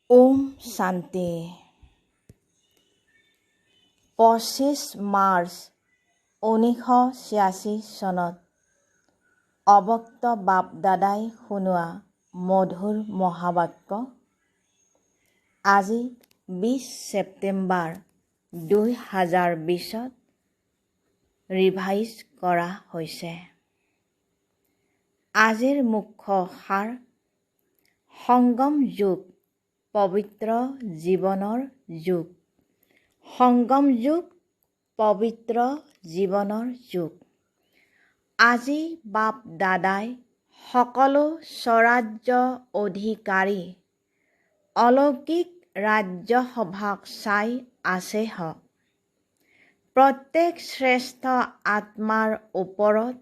ওম শান্তি। 25 মাৰ্চ 1986 চনত অৱক্ত বাপ দাদাই শুনোৱা মধুৰ মহাবাক্য। আজি 20 ছেপ্টেম্বৰ 2020ত ৰিভাইজ কৰা হৈছে। আজিৰ মুখ্য সাৰ: সংগম যুগ পবিত্ৰ জীৱনৰ যুগ। সংগম যুগ পবিত্ৰ জীৱনৰ যুগ। আজি বাপ দাদাই সকলো স্বৰাজ্য অধিকাৰী অলৌকিক ৰাজ্যসভাক চাই আছে হওক। প্ৰত্যেক শ্ৰেষ্ঠ আত্মাৰ ওপৰত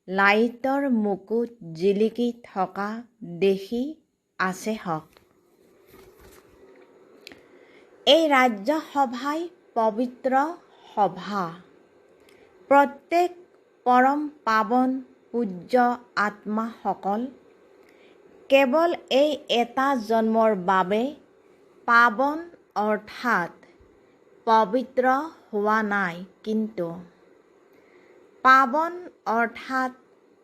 লাইটৰ মুকুট জিলিকি থকা দেখি আছে হওক। এই ৰাজ্যসভাই পবিত্ৰ সভা। প্ৰত্যেক পৰম পাৱন পূজ্য আত্মাসকল কেৱল এই এটা জন্মৰ বাবে পাৱন অৰ্থাৎ পবিত্ৰ হোৱা নাই, কিন্তু পাৱন অৰ্থাৎ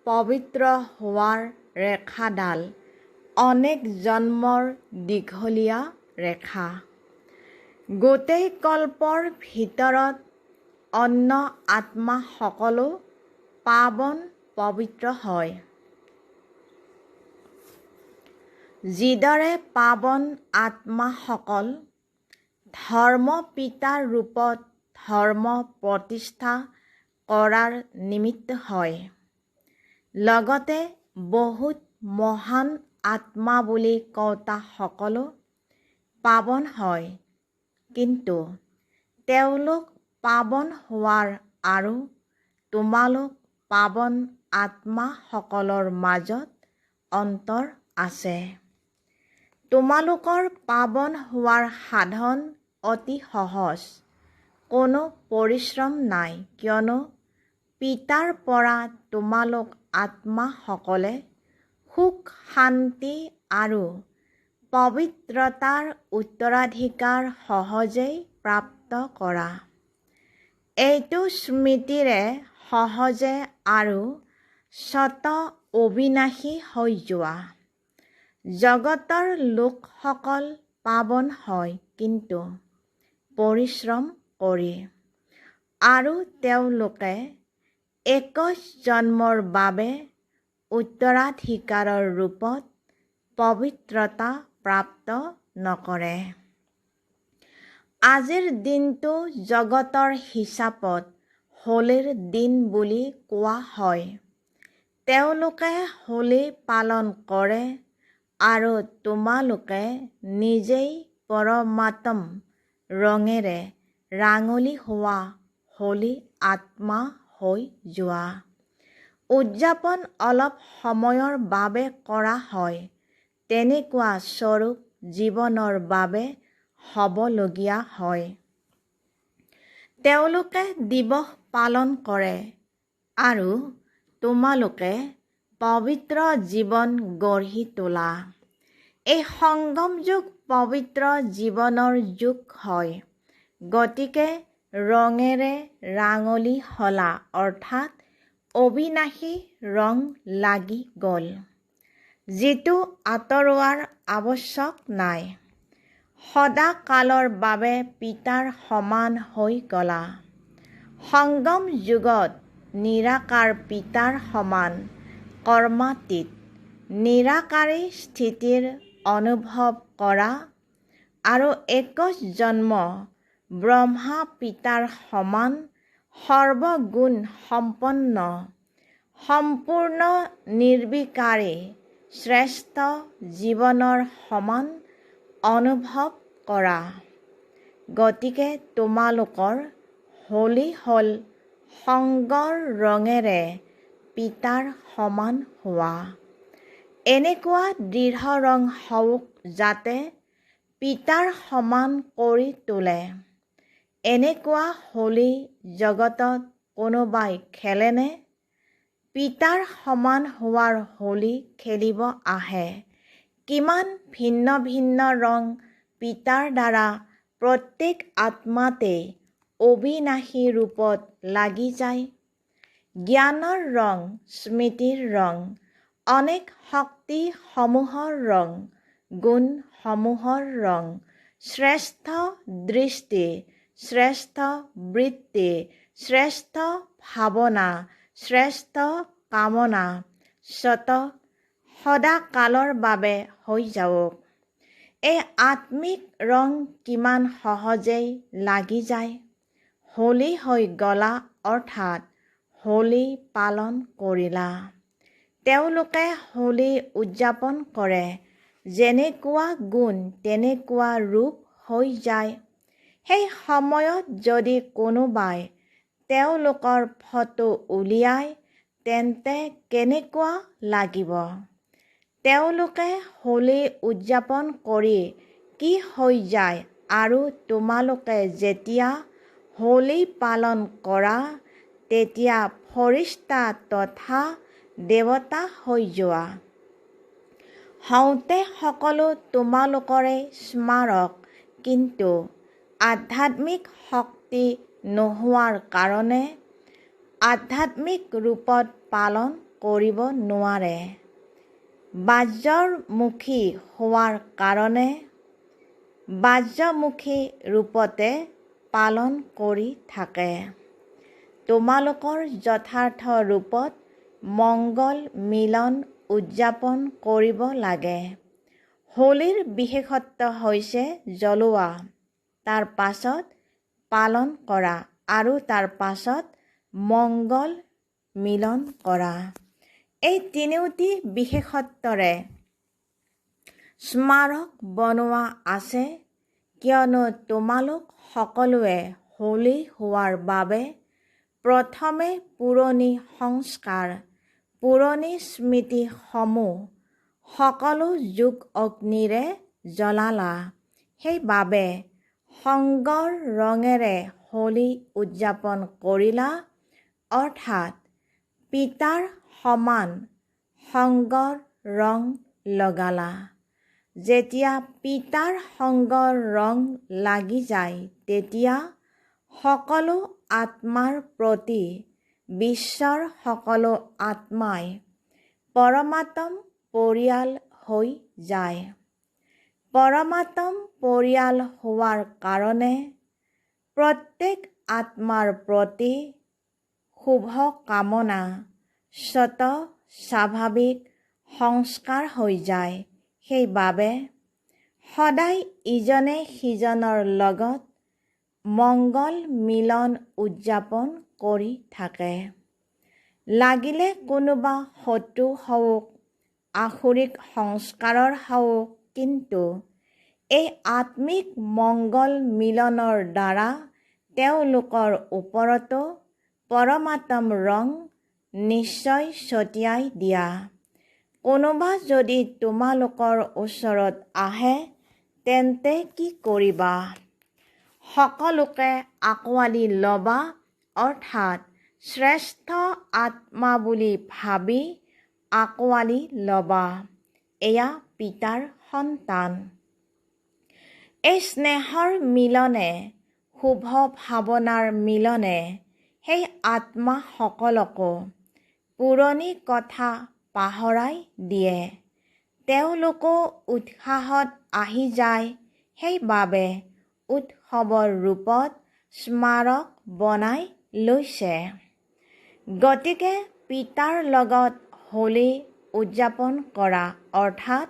পবিত্ৰ হোৱাৰ ৰেখাডাল অনেক জন্মৰ দীঘলীয়া ৰেখা। গোটেই কল্পৰ ভিতৰত অন্য আত্মাসকলো পাৱন পবিত্ৰ হয়। যিদৰে পাৱন আত্মাসকল ধৰ্ম পিতাৰ ৰূপত ধৰ্ম প্ৰতিষ্ঠা কৰাৰ নিমিত্ত হয়, লগতে বহুত মহান আত্মা বুলি কওঁতাসকলো পাৱন হয়, কিন্তু তেওঁলোক পাৱন হোৱাৰ আৰু তোমালোক পাৱন আত্মাসকলৰ মাজত অন্তৰ আছে। তোমালোকৰ পাৱন হোৱাৰ সাধন অতি সহজ। কোনো পৰিশ্ৰম নাই, কিয়নো পিতাৰ পৰা তোমালোক আত্মাসকলে সুখ শান্তি আৰু পবিত্ৰতাৰ উত্তৰাধিকাৰ সহজেই প্ৰাপ্ত কৰা। এইটো স্মৃতিৰে সহজে আৰু স্বত অবিনাশী হৈ যোৱা। জগতৰ লোকসকল পাৱন হয়, কিন্তু পৰিশ্ৰম কৰি, আৰু তেওঁলোকে 21 জন্মৰ বাবে উত্তৰাধিকাৰৰ ৰূপত পবিত্ৰতা প্ৰাপ্ত নকৰে। আজিৰ দিনটো জগতৰ হিচাপত হোলীৰ দিন বুলি কোৱা হয়। তেওঁলোকে হোলী পালন কৰে আৰু তোমালোকে নিজেই পৰমাত্ম ৰঙেৰে ৰাঙলী হোৱা হোলী আত্মা হৈ যোৱা। উদযাপন অলপ সময়ৰ বাবে কৰা হয়। তেনেকুৱা স্বৰূপ জীৱনৰ বাবে হ'বলগীয়া হয়। তেওঁলোকে দিৱস পালন কৰে আৰু তোমালোকে পবিত্ৰ জীৱন গঢ়ি তোলা। এই সংগম যুগ পবিত্ৰ জীৱনৰ যুগ হয়। গতিকে ৰঙেৰে ৰাঙলী হলা, অৰ্থাৎ অবিনাশী ৰং লাগি গ'ল, যিটো আঁতৰোৱাৰ আৱশ্যক নাই। সদা কালৰ বাবে পিতাৰ সমান হৈ গলা। সংগম যুগত নিৰাকাৰ পিতাৰ সমান কৰ্মাতীত নিৰাকাৰী স্থিতিৰ অনুভৱ কৰা আৰু 21 জন্ম ব্ৰহ্মা পিতাৰ সমান সৰ্বগুণ সম্পন্ন সম্পূৰ্ণ নিৰ্বিকাৰী শ্ৰেষ্ঠ জীৱনৰ সমান অনুভৱ কৰা। গতিকে তোমালোকৰ হোলী হ'ল সংগৰ ৰঙেৰে পিতাৰ সমান হোৱা। এনেকুৱা দৃঢ় ৰং হওক যাতে পিতাৰ সমান কৰি তোলে। এনেকুৱা হোলী জগতত কোনোবাই খেলেনে? পিতাৰ সমান হোৱাৰ হোলী খেলিব আহে। কিমান ভিন্ন ভিন্ন ৰং পিতাৰ দ্বাৰা প্ৰত্যেক আত্মাতে অবিনাশী ৰূপত লাগি যায়। জ্ঞানৰ ৰং, স্মৃতিৰ ৰং, অনেক শক্তিসমূহৰ ৰং, গুণসমূহৰ ৰং, শ্ৰেষ্ঠ দৃষ্টি, শ্ৰেষ্ঠ বৃত্তি, শ্ৰেষ্ঠ ভাৱনা, শ্ৰেষ্ঠ কামনা সদাকালৰ বাবে হৈ যাওক। এই আত্মিক ৰং কিমান সহজেই লাগি যায়। হোলী হৈ গলা অৰ্থাৎ হোলী পালন কৰিলা। তেওঁলোকে হোলী উদযাপন কৰে। যেনেকুৱা গুণ তেনেকুৱা ৰূপ হৈ যায়। সেই সময়ত যদি কোনোবাই তেওঁলোকৰ ফটো উলিয়ায় তেন্তে কেনেকুৱা লাগিব? তেওঁলোকে হোলী উদযাপন কৰি কি হৈ যায় আৰু তোমালোকে যেতিয়া হোলী পালন কৰা তেতিয়া ফৰিস্তা তথা দেৱতা হৈ যোৱা। হওঁতে সকলো তোমালোকৰে স্মাৰক, কিন্তু আধ্যাত্মিক শক্তি নোহোৱাৰ কাৰণে আধ্যাত্মিক ৰূপত পালন কৰিব নোৱাৰে। বাহ্যমুখী হোৱাৰ কাৰণে বাহ্যমুখী ৰূপতে পালন কৰি থাকে। তোমালোকৰ যথাৰ্থ ৰূপত মংগল মিলন উদযাপন কৰিব লাগে। হোলীৰ বিশেষত্ব হৈছে জ্বলোৱা, তাৰ পাছত পালন কৰা আৰু তাৰ পাছত মংগল মিলন কৰা। এই তিনিওটি বিশেষত্বৰে স্মাৰক বনোৱা আছে, কিয়নো তোমালোক সকলোৱে হোলী হোৱাৰ বাবে প্ৰথমে পুৰণি সংস্কাৰ, পুৰণি স্মৃতিসমূহ সকলো যোগ অগ্নিৰে জ্বলালা। সেইবাবে সংগৰ ৰঙেৰে হোলী উদযাপন কৰিলা, অৰ্থাৎ পিতাৰ সমান সংগৰ ৰং লগালা। যেতিয়া পিতাৰ সংগৰ ৰং লাগি যায় তেতিয়া সকলো আত্মাৰ প্ৰতি বিশ্বৰ সকলো আত্মাই পৰমাত্ম পৰিয়াল হৈ যায়। পৰমাত্ম পৰিয়াল হোৱাৰ কাৰণে প্ৰত্যেক আত্মাৰ প্ৰতি শুভ কামনা স্বাভাৱিক সংস্কাৰ হৈ যায়। সেইবাবে সদায় ইজনে সিজনৰ লগত মংগল মিলন উদযাপন কৰি থাকে। লাগিলে কোনোবা শত্ৰু হওক, আসুৰিক সংস্কাৰৰ হওক, কিন্তু এই আত্মিক মংগল মিলনৰ দ্বাৰা তেওঁলোকৰ ওপৰতো পৰমাত্ম ৰং নিশ্চয় ছটিয়াই দিয়া। কোনোবা যদি তোমালোকৰ ওচৰত আহে তেন্তে কি কৰিবা? সকলোকে আঁকোৱালি ল'বা, অৰ্থাৎ শ্ৰেষ্ঠ আত্মা বুলি ভাবি আঁকোৱালি ল'বা। এয়া পিতাৰ সন্তান। এই স্নেহৰ মিলনে, শুভ ভাৱনাৰ মিলনে সেই আত্মাসকলকো পুৰণি কথা পাহৰাই দিয়ে। তেওঁলোকো উৎসাহত আহি যায়। সেইবাবে উৎসৱৰ ৰূপত স্মাৰক বনাই লৈছে। গতিকে পিতাৰ লগত হোলী উদযাপন কৰা, অৰ্থাৎ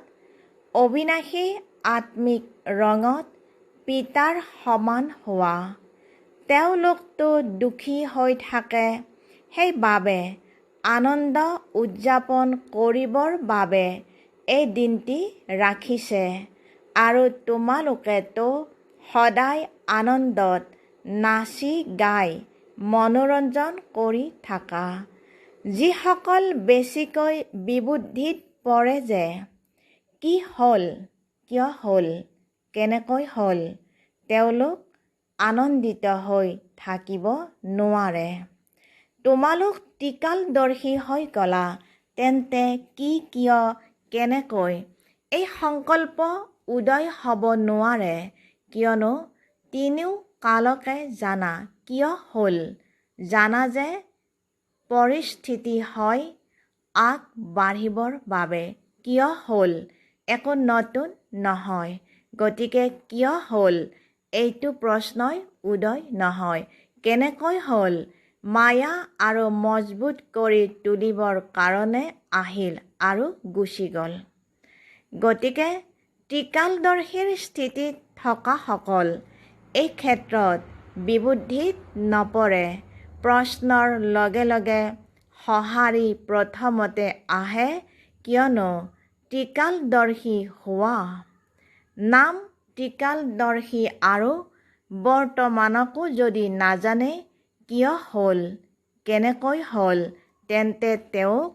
অবিনাশী আত্মিক ৰঙত পিতাৰ সমান হোৱা। তেওঁলোকতো দুখী হৈ থাকে, সেইবাবে আনন্দ উদযাপন কৰিবৰ বাবে এই দিনটি ৰাখিছে। আৰু তোমালোকেতো সদায় আনন্দত নাচি গাই মনোৰঞ্জন কৰি থাকা। যিসকল বেছিকৈ বিবুদ্ধিত পৰে যে কি হ'ল, কিয় হ'ল, কেনেকৈ হ'ল, তেওঁলোক আনন্দিত হৈ থাকিব নোৱাৰে। তোমালোক ত্ৰিকালদৰ্শী হৈ গলা, তেন্তে কি, কিয়, কেনেকৈ এই সংকল্প উদয় হ'ব নোৱাৰে, কিয়নো তিনিও কালকে জানা। কিয় হ'ল? জানা যে পৰিস্থিতি হয় আগবাঢ়িবৰ বাবে। কিয় হ'ল? একো নতুন নহয়। গতিকে কিয় হ'ল? এইটো প্ৰশ্নই উদয় নহয়। কেনেকৈ হ'ল? মায়া আৰু মজবুত কৰি তুলিবৰ কাৰণে আহিল আৰু গুচি গ'ল। গতিকে ত্ৰিকালদৰ্শীৰ স্থিতিত থকাসকল এই ক্ষেত্ৰত বিবুদ্ধিত নপৰে। প্ৰশ্নৰ লগে লগে সঁহাৰি প্ৰথমতে আহে, কিয়নো ত্ৰিকালদৰ্শী হোৱা। নাম ত্ৰিকালদৰ্শী আৰু বৰ্তমানকো যদি নাজানে কিয় হ'ল, কেনেকৈ হ'ল, তেন্তে তেওঁক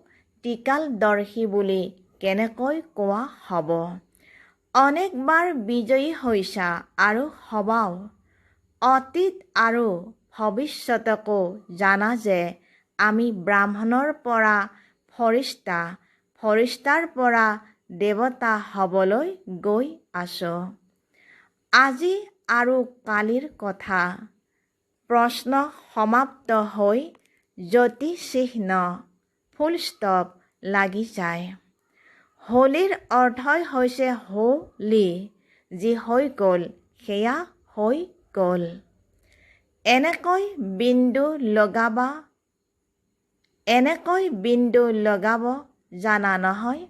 ত্ৰিকালদৰ্শী বুলি কেনেকৈ কোৱা হ'ব? অনেকবাৰ বিজয়ী হৈছা আৰু হবাও। অতীত আৰু ভৱিষ্যতকো জানা যে আমি ব্ৰাহ্মণৰ পৰা ফৰিস্তা, ফৰিস্তাৰ পৰা দেৱতা হ'বলৈ গৈ আছোঁ। আজি আৰু কালিৰ কথা। প্ৰশ্ন সমাপ্ত হৈ জ্যোতিচিহ্ন ফুলষ্টপ লাগি যায়। হোলীৰ অৰ্থই হৈছে হোলী, যি হৈ গ'ল সেয়া হৈ গ'ল। এনেকৈ বিন্দু লগাব জানা নহয়?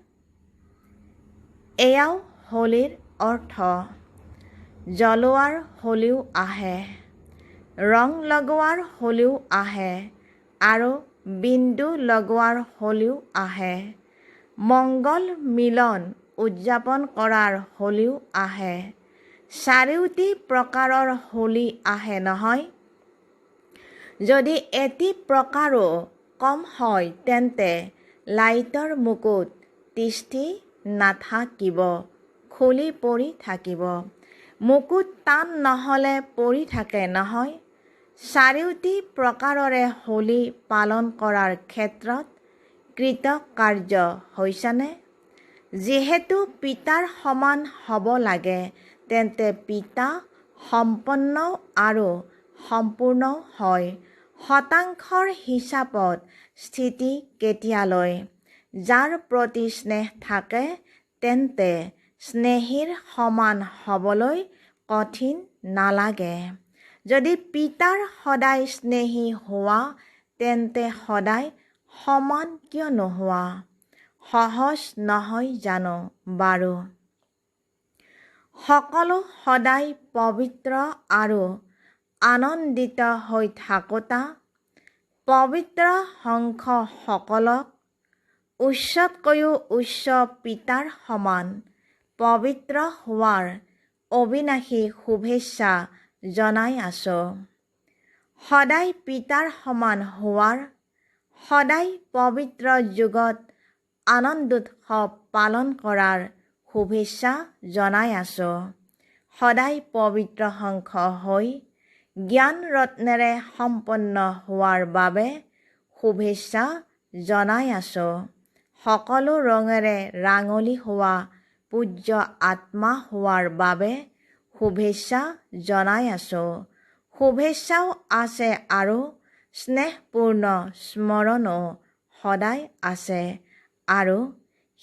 এয়াও হোলীৰ অৰ্থ। জ্বলোৱাৰ হোলীও আহে, ৰং লগোৱাৰ হোলীও আহে আৰু বিন্দু লগোৱাৰ হোলীও আহে। মংগল মিলন উদযাপন কৰাৰ হোলীও আহে। চাৰিওটি প্ৰকাৰৰ হোলী আহে নহয়? যদি এটি প্ৰকাৰো কম হয় তেন্তে লাইটৰ মুকুট তিষ্ঠি নাথাকিব, খুলি পৰি থাকিব। মুকুট টান নহ'লে পৰি থাকে নহয়? চাৰিওটি প্ৰকাৰৰে হোলী পালন কৰাৰ ক্ষেত্ৰত কৃতকাৰ্য হৈছানে? যিহেতু পিতাৰ সমান হ'ব লাগে, তেন্তে পিতা সম্পন্ন আৰু সম্পূৰ্ণ হয়। শতাংশৰ হিচাপত স্থিতি কেতিয়ালৈ? যাৰ প্ৰতি স্নেহ থাকে তেন্তে স্নেহীৰ সমান হ'বলৈ কঠিন নালাগে। যদি পিতাৰ সদায় স্নেহী হোৱা তেন্তে সদায় সমান কিয় নোহোৱা? সহজ নহয় জানো বাৰু? সকলো সদায় পবিত্ৰ আৰু আনন্দিত হৈ থাকোঁতা পবিত্ৰ হংসসকলক উচ্চতকৈও উচ্চ পিতাৰ সমান পবিত্ৰ হোৱাৰ অবিনাশী শুভেচ্ছা জনাই আছোঁ। সদায় পিতাৰ সমান হোৱাৰ, সদায় পবিত্ৰ যুগত আনন্দোৎসৱ পালন কৰাৰ শুভেচ্ছা জনাই আছোঁ। সদায় পবিত্ৰ হংস হৈ জ্ঞান ৰত্নেৰে সম্পন্ন হোৱাৰ বাবে শুভেচ্ছা জনাই আছোঁ। সকলো ৰঙেৰে ৰাঙলী হোৱা পূজ্য আত্মা হোৱাৰ বাবে শুভেচ্ছা জনাই আছোঁ। শুভেচ্ছাও আছে আৰু স্নেহপূৰ্ণ স্মৰণো সদায় আছে আৰু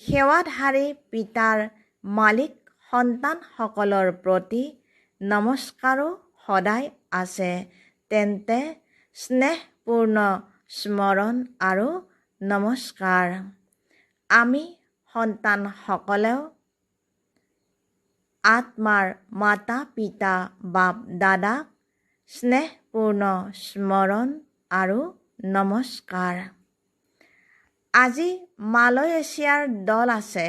সেৱাধাৰী পিতাৰ মালিক সন্তানসকলৰ প্ৰতি নমস্কাৰো সদায় আছে। তেন্তে স্নেহপূৰ্ণ স্মৰণ আৰু নমস্কাৰ। আমি সন্তানসকলেও আত্মাৰ মাতা পিতা বাপ দাদাক স্নেহপূৰ্ণ স্মৰণ আৰু নমস্কাৰ। আজি মালয়েছিয়াৰ দল আছে।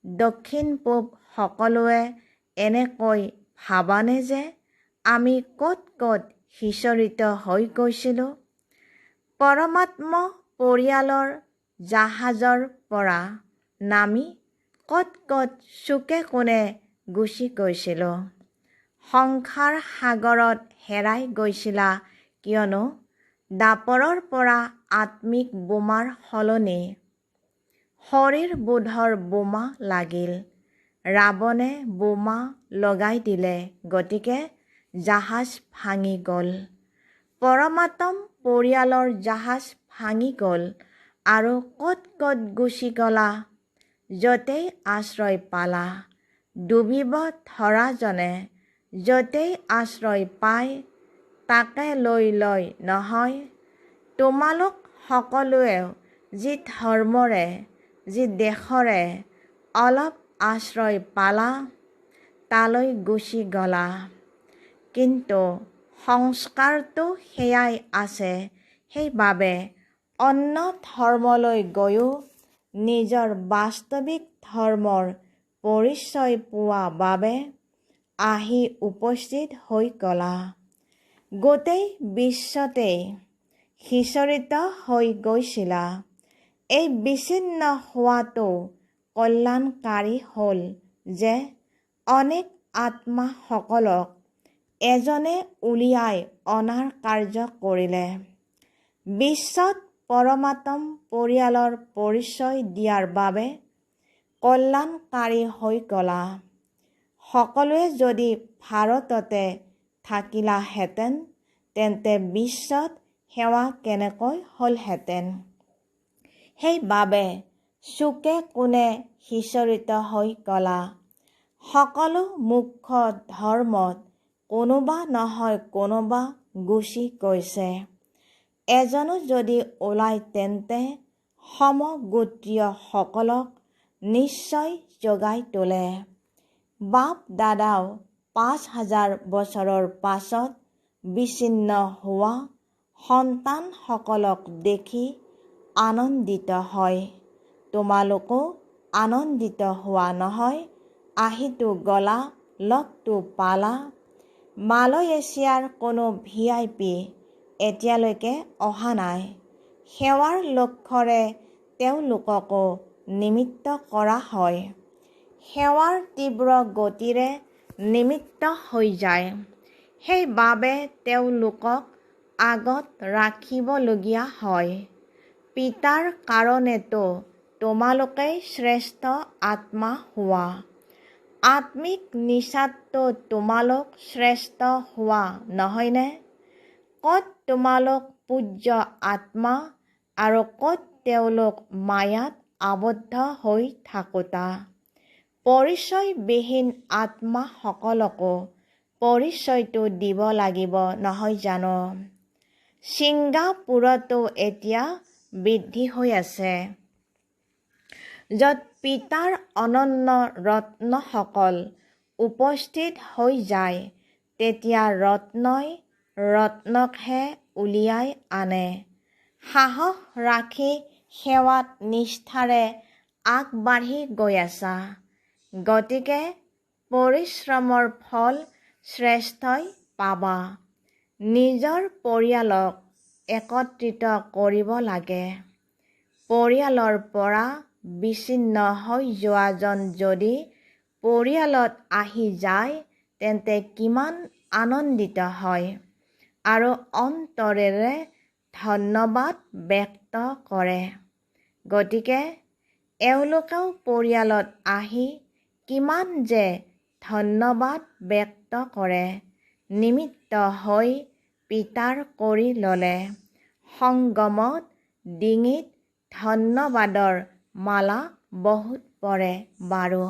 দক্ষিণ পূব সকলোৱে এনেকৈ ভাবানে যে আমি ক'ত ক'ত সিঁচৰিত হৈ গৈছিলোঁ? পৰমাত্ম পৰিয়ালৰ জাহাজৰ পৰা নামি ক'ত ক'ত চুকে কোণে গুচি গৈছিলোঁ। সংসাৰ সাগৰত হেৰাই গৈছিলা কিয়নো দাপৰৰ পৰা আত্মিক বোমাৰ সলনি শৰীৰবোধৰ বোমা লাগিল। ৰাৱণে বোমা লগাই দিলে, গতিকে জাহাজ ভাঙি গ'ল। পৰমাত্ম পৰিয়ালৰ জাহাজ ভাঙি গ'ল আৰু ক'ত ক'ত গুচি গ'লা? য'তেই আশ্ৰয় পালা। ডুবিব ধৰাজনে য'তেই আশ্ৰয় পায় তাকে লৈ লয় নহয়। তোমালোক সকলোৱেও যি ধৰ্মৰে, যি দেশৰে অলপ আশ্ৰয় পালা, তালৈ গুচি গ'লা। কিন্তু সংস্কাৰটো সেয়াই আছে। সেইবাবে অন্য ধৰ্মলৈ গৈও নিজৰ বাস্তৱিক ধৰ্মৰ পৰিচয় পোৱা বাবে আহি উপস্থিত হৈ গ'লা। গোটেই বিশ্বতেই সিঁচৰিত হৈ গৈছিলা। এই বিচ্ছিন্ন হোৱাটো কল্যাণকাৰী হ'ল যে অনেক আত্মাসকলক এজনে উলিয়াই অনাৰ কাৰ্য কৰিলে। বিশ্বত পৰমাত্ম পৰিয়ালৰ পৰিচয় দিয়াৰ বাবে কল্যাণকাৰী হৈ গ'লা। সকলোৱে যদি ভাৰততে থাকিলাহেঁতেন তেন্তে বিশ্বত সেৱা কেনেকৈ হ'লহেঁতেন? সেইবাবে চুকে কোণে সিঁচৰিত হৈ গ'লা। সকলো মুখ্য ধৰ্মত কোনোবা নহয় কোনোবা গুচি গৈছে। এজনো যদি ওলায় তেন্তে সমগোত্ৰীয়সকলক নিশ্চয় জগাই তোলে। বাপ দাদাও ৫,০০০ বছৰৰ পাছত বিচ্ছিন্ন হোৱা সন্তানসকলক দেখি আনন্দিত হয়। তোমালোকো আনন্দিত হোৱা নহয়? আহিতো গ'লা, লগতো পালা। মালয়েছিয়াৰ কোনো VIP এতিয়ালৈকে অহা নাই। সেৱাৰ লক্ষ্যৰে তেওঁলোককো নিমিত্ত কৰা হয়। সেৱাৰ তীব্ৰ গতিৰে নিমিত্ত হৈ যায়। সেইবাবে তেওঁলোকক আগত ৰাখিবলগীয়া হয়। পিতাৰ কাৰণেতো তোমালোকেই শ্ৰেষ্ঠ আত্মা হোৱা। আত্মিক নিচাততো তোমালোক শ্ৰেষ্ঠ হোৱা নহয়নে? ক'ত তোমালোক পূজ্য আত্মা আৰু ক'ত তেওঁলোক মায়াত আবদ্ধ হৈ থাকোতা। পৰিচয়বিহীন আত্মাসকলকো পৰিচয়টো দিব লাগিব নহয় জানো? ছিংগাপুৰতো এতিয়া বৃদ্ধি হৈ আছে। য'ত পিতাৰ অনন্য ৰত্নসকল উপস্থিত হৈ যায়, তেতিয়া ৰত্নই ৰত্নকহে উলিয়াই আনে। সাহস ৰাখি সেৱাত নিষ্ঠাৰে আগবাঢ়ি গৈ আছা। গতিকে পৰিশ্ৰমৰ ফল শ্ৰেষ্ঠই পাবা। নিজৰ পৰিয়ালক একত্ৰিত কৰিব লাগে। পৰিয়ালৰ পৰা বিচ্ছিন্ন হৈ যোৱাজন যদি পৰিয়ালত আহি যায় তেন্তে কিমান আনন্দিত হয় আৰু অন্তৰেৰে ধন্যবাদ ব্যক্ত কৰে। গতিকে এওঁলোকেও পৰিয়ালত আহি কিমান যে ধন্যবাদ ব্যক্ত কৰে। নিমিত্ত হৈ পিতাৰ কৰি ল'লে। সংগমত ডিঙিত ধন্যবাদৰ মালা বহুত পৰে বাৰু।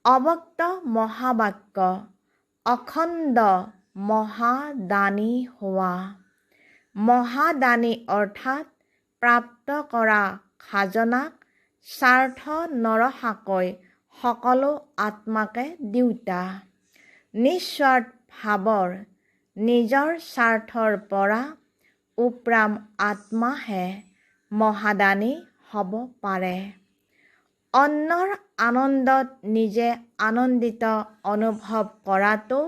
অব্যক্ত মহাবাক্য অখণ্ড মহাদানী হোৱা। মহাদানী অৰ্থাৎ প্ৰাপ্ত কৰা খাজনাক স্বাৰ্থ নৰখাকৈ সকলো আত্মাকে দিওঁতা। নিস্বাৰ্থ ভাৱৰ নিজৰ স্বাৰ্থৰ পৰা উপৰাম আত্মাহে মহাদানী হ'ব পাৰে। অন্যৰ আনন্দত নিজে আনন্দিত অনুভৱ কৰাটো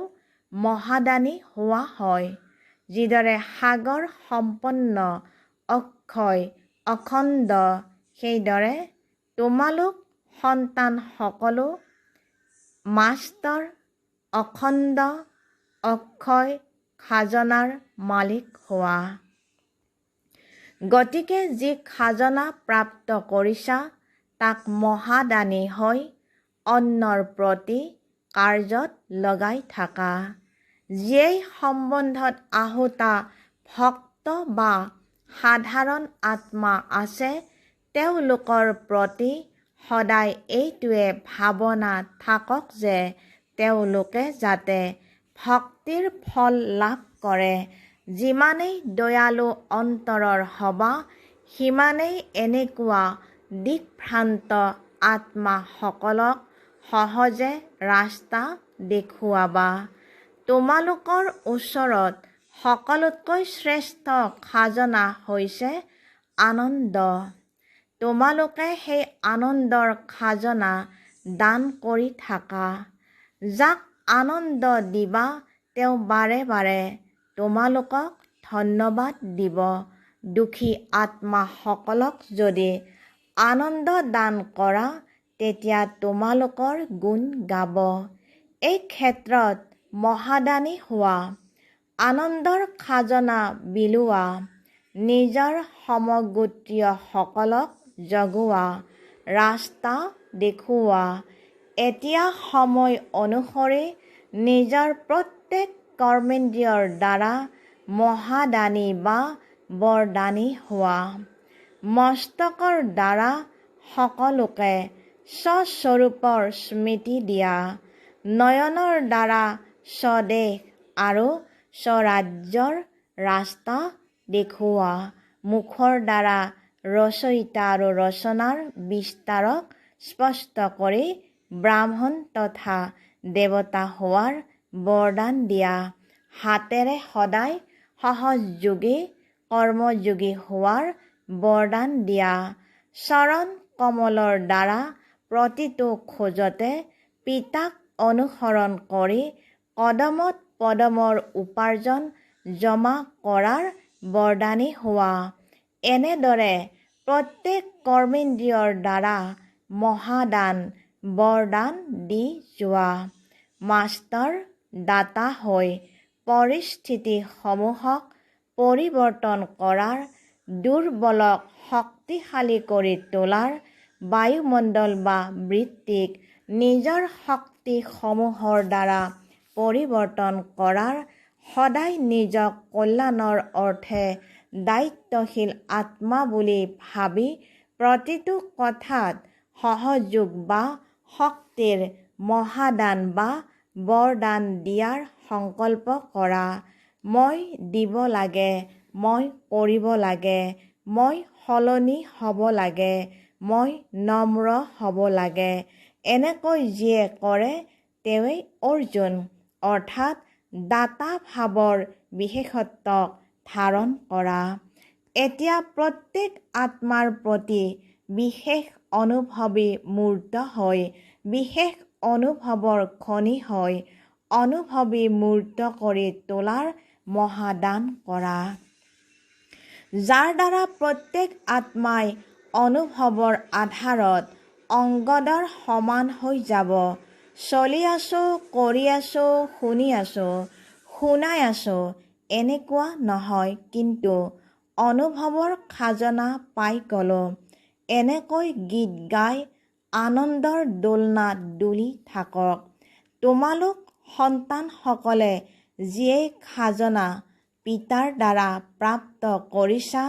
মহাদানী হোৱা হয়। যিদৰে সাগৰ সম্পন্ন অক্ষয় অখণ্ড, সেইদৰে তোমালোক সন্তানসকলো মাষ্টাৰ অখণ্ড অক্ষয় খাজনাৰ মালিক হোৱা। গতিকে যি খাজনা প্ৰাপ্ত কৰিছা তাক মহাদানী হৈ অন্যৰ প্ৰতি কাৰ্যত লগাই থাকা। যিয়েই সম্বন্ধত আহুতা ভক্ত বা সাধাৰণ আত্মা আছে, তেওঁলোকৰ প্ৰতি সদায় এইটোৱে ভাৱনা থাকক যে তেওঁলোকে যাতে ভক্তিৰ ফল লাভ কৰে। যিমানেই দয়ালু অন্তৰৰ হবা, সিমানেই এনেকুৱা দিকভ্ৰান্ত আত্মাসকলক সহজে ৰাস্তা দেখুৱাবা। তোমালোকৰ ওচৰত সকলোতকৈ শ্ৰেষ্ঠ খাজনা হৈছে আনন্দ। তোমালোকে সেই আনন্দৰ খাজনা দান কৰি থাকা। যাক আনন্দ দিবা তেওঁ বাৰে বাৰে তোমালোকক ধন্যবাদ দিব। দুখী আত্মাসকলক যদি আনন্দ দান কৰা, তেতিয়া তোমালোকৰ গুণ গাব। এই ক্ষেত্ৰত মহাদানী হোৱা, আনন্দৰ খাজনা বিলোৱা, নিজৰ সমগোত্ৰীয়সকলক জগোৱা, ৰাস্তা দেখুওৱা। এতিয়া সময় অনুসৰি নিজৰ প্ৰত্যেক কৰ্মেন্দ্ৰিয়ৰ দ্বাৰা মহাদানী বা বৰদানী হোৱা। মস্তকৰ দ্বাৰা সকলোকে স্বস্বৰূপৰ স্মৃতি দিয়া। নয়নৰ দ্বাৰা স্বদেশ আৰু স্বৰাজ্যৰ ৰাস্তা দেখুওৱা। মুখৰ দ্বাৰা ৰচয়িতা আৰু ৰচনাৰ বিস্তাৰক স্পষ্ট কৰি ব্ৰাহ্মণ তথা দেৱতা হোৱাৰ বৰদান দিয়া। হাতেৰে সদায় সহযোগী কৰ্মযোগী হোৱাৰ বৰদান দিয়া। চৰণ কমলৰ দ্বাৰা প্ৰতিটো খোজতে পিতাক অনুসৰণ কৰি কদমত পদমৰ উপাৰ্জন জমা কৰাৰ বৰদানী হোৱা। এনেদৰে প্ৰত্যেক কৰ্মেন্দ্ৰিয়ৰ দ্বাৰা মহাদান বৰদান দি যোৱা। মাষ্টাৰ দাতা হৈ পৰিস্থিতিসমূহক পৰিৱৰ্তন কৰাৰ, দুৰ্বলক শক্তিশালী কৰি তোলাৰ, বায়ুমণ্ডল বা বৃত্তিক নিজৰ শক্তিসমূহৰ দ্বাৰা পৰিৱৰ্তন কৰাৰ, সদায় নিজক কল্যাণৰ অৰ্থে দায়িত্বশীল আত্মা বুলি ভাবি প্ৰতিটো কথাত সহযোগ বা শক্তিৰ মহাদান বা বৰদান দিয়াৰ সংকল্প কৰা। মই দিব লাগে, মই কৰিব লাগে, মই সলনি হ'ব লাগে, মই নম্ৰ হ'ব লাগে। এনেকৈ যিয়ে কৰে তেওঁৱেই অৰ্জুন, অৰ্থাৎ দাতা ভাৱৰ বিশেষত্বক ধাৰণ কৰা। এতিয়া প্ৰত্যেক আত্মাৰ প্ৰতি বিশেষ অনুভৱী মূৰ্ত হৈ, বিশেষ অনুভৱৰ খনি হৈ, অনুভৱী মূৰ্ত কৰি তোলাৰ মহাদান কৰা। যাৰ দ্বাৰা প্ৰত্যেক আত্মাই অনুভৱৰ আধাৰত অংগদৰ সমান হৈ যাব। চলি আছো, কৰি আছো, শুনি আছো, শুনাই আছো, এনেকুৱা নহয়, কিন্তু অনুভৱৰ খাজনা পাই গলো। এনেকৈ গীত গাই আনন্দৰ দোলনাত দুলি থাকক। তোমালোক সন্তানসকলে যিয়েই খাজনা পিতাৰ দ্বাৰা প্ৰাপ্ত কৰিছা,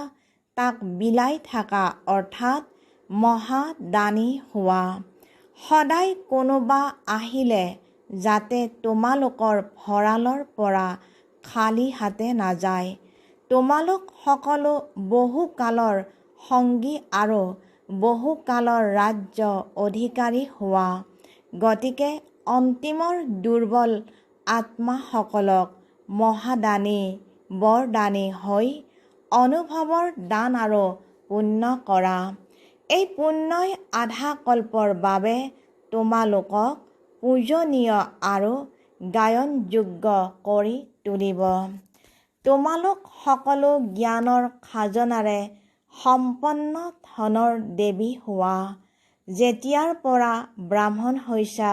তাক বিলাই থাকা, অৰ্থাৎ মহাদানী হোৱা। সদায় কোনোবা আহিলে যাতে তোমালোকৰ ভঁৰালৰ পৰা খালী হাতে নাযায়। তোমালোক সকলো বহুকালৰ সঙ্গী আৰু বহুকালৰ ৰাজ্য অধিকাৰী হোৱা। গতিকে অন্তিমৰ দুৰ্বল আত্মাসকলক মহাদানী বৰদানী হৈ অনুভৱৰ দান আৰু পুণ্য কৰা। এই পুণ্যই আধা কল্পৰ বাবে তোমালোকক পূজনীয় আৰু গায়নযোগ্য কৰি তুলিব। তোমালোক সকলো জ্ঞানৰ খাজনাৰে সম্পন্ন ধনৰ দেৱী হোৱা। যেতিয়াৰ পৰা ব্ৰাহ্মণ হৈছা,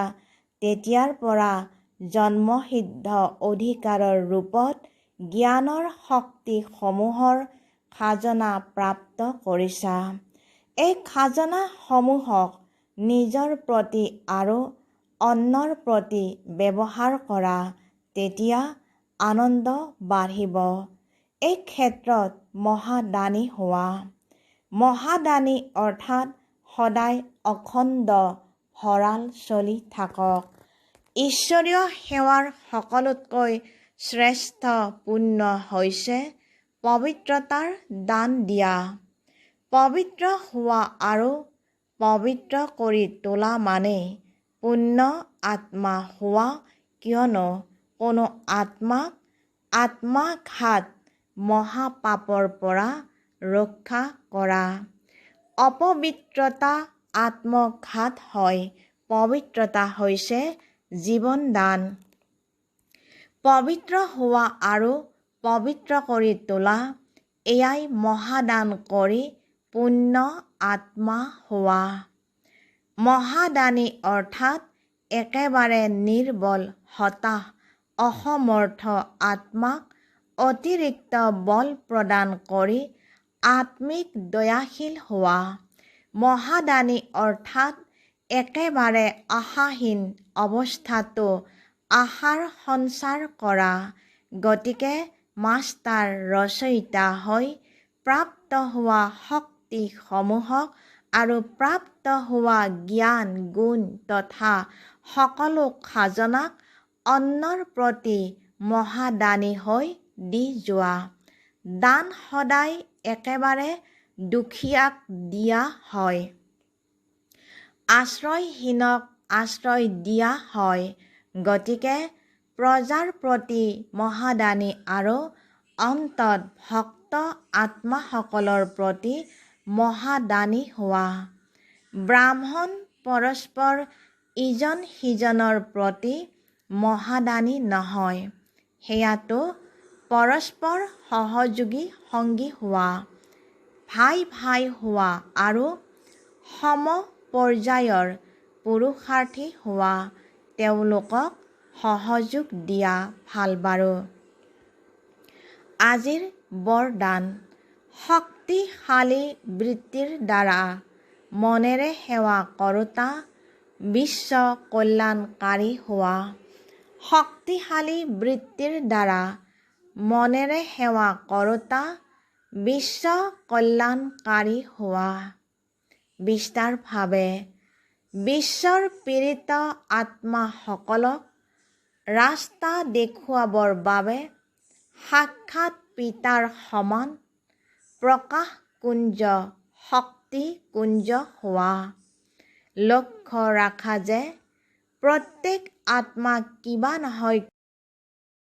তেতিয়াৰ পৰা জন্মসিদ্ধ অধিকাৰৰ ৰূপত জ্ঞানৰ শক্তিসমূহৰ খাজনা প্ৰাপ্ত কৰিছা। এই খাজনাসমূহক নিজৰ প্ৰতি আৰু অন্যৰ প্ৰতি ব্যৱহাৰ কৰা, তেতিয়া আনন্দ বাঢ়িব। এই ক্ষেত্ৰত মহাদানী হোৱা। মহাদানী অৰ্থাৎ সদায় অখণ্ড ভঁৰাল চলি থাকক। ঈশ্বৰীয় সেৱাৰ সকলোতকৈ শ্ৰেষ্ঠ পুণ্য হৈছে পবিত্ৰতাৰ দান দিয়া। পবিত্ৰ হোৱা আৰু পবিত্ৰ কৰি তোলা মানে পূৰ্ণ আত্মা হোৱা, কিয়নো কোনো আত্মাক আত্মাঘাত মহাপাপৰ পৰা ৰক্ষা কৰা। অপবিত্ৰতা আত্মঘাত হয়, পবিত্ৰতা হৈছে জীৱন দান। পবিত্ৰ হোৱা আৰু পবিত্ৰ কৰি তোলা, এয়াই মহাদান কৰি পূৰ্ণ আত্মা হোৱা। মহাদানী অৰ্থাৎ একেবাৰে নিৰ্বল, হতাশ, অসমৰ্থ আত্মাক অতিৰিক্ত বল প্ৰদান কৰি আত্মিক দয়াশীল হোৱা। মহাদানী অৰ্থাৎ একেবাৰে আশাহীন অৱস্থাতো আশাৰ সঞ্চাৰ কৰা। গতিকে মাষ্টাৰ ৰচয়িতা হৈ প্ৰাপ্ত হোৱা শক্তিসমূহক আৰু প্ৰাপ্ত হোৱা জ্ঞান, গুণ তথা সকলো খাজনাক অন্যৰ প্ৰতি মহাদানী হৈ দি যোৱা। দান সদায় একেবাৰে দুখীয়াক দিয়া হয়। আশ্ৰয়হীনক আশ্ৰয় দিয়া হয়। গতিকে প্ৰজাৰ প্ৰতি মহাদানী আৰু অন্তত ভক্ত আত্মাসকলৰ প্ৰতি মহাদানী হোৱা। ব্ৰাহ্মণ পৰস্পৰ ইজন সিজনৰ প্ৰতি মহাদানী নহয়, সেয়াতো পৰস্পৰ সহযোগী সংগী হোৱা, ভাই ভাই হোৱা আৰু সম পৰ্যায়ৰ পুৰুষাৰ্থী হোৱা, তেওঁলোকক সহযোগ দিয়া ভাল বাৰু। আজিৰ বৰদান: শক্তিশালী বৃত্তিৰ দ্বাৰা মনেৰে সেৱা কৰোঁতা বিশ্ব কল্যাণকাৰী হোৱা। শক্তিশালী বৃত্তিৰ দ্বাৰা মনেৰে সেৱা কৰোঁতা বিশ্ব কল্যাণকাৰী হোৱা। বিস্তাৰভাৱে বিশ্বৰ পীড়িত আত্মাসকলক ৰাস্তা দেখুৱাবৰ বাবে সাক্ষাৎ পিতাৰ সমান প্ৰকাশকুঞ্জ, শক্তিকুঞ্জ হোৱা। লক্ষ্য ৰাখা যে প্ৰত্যেক আত্মা কিবা নহয়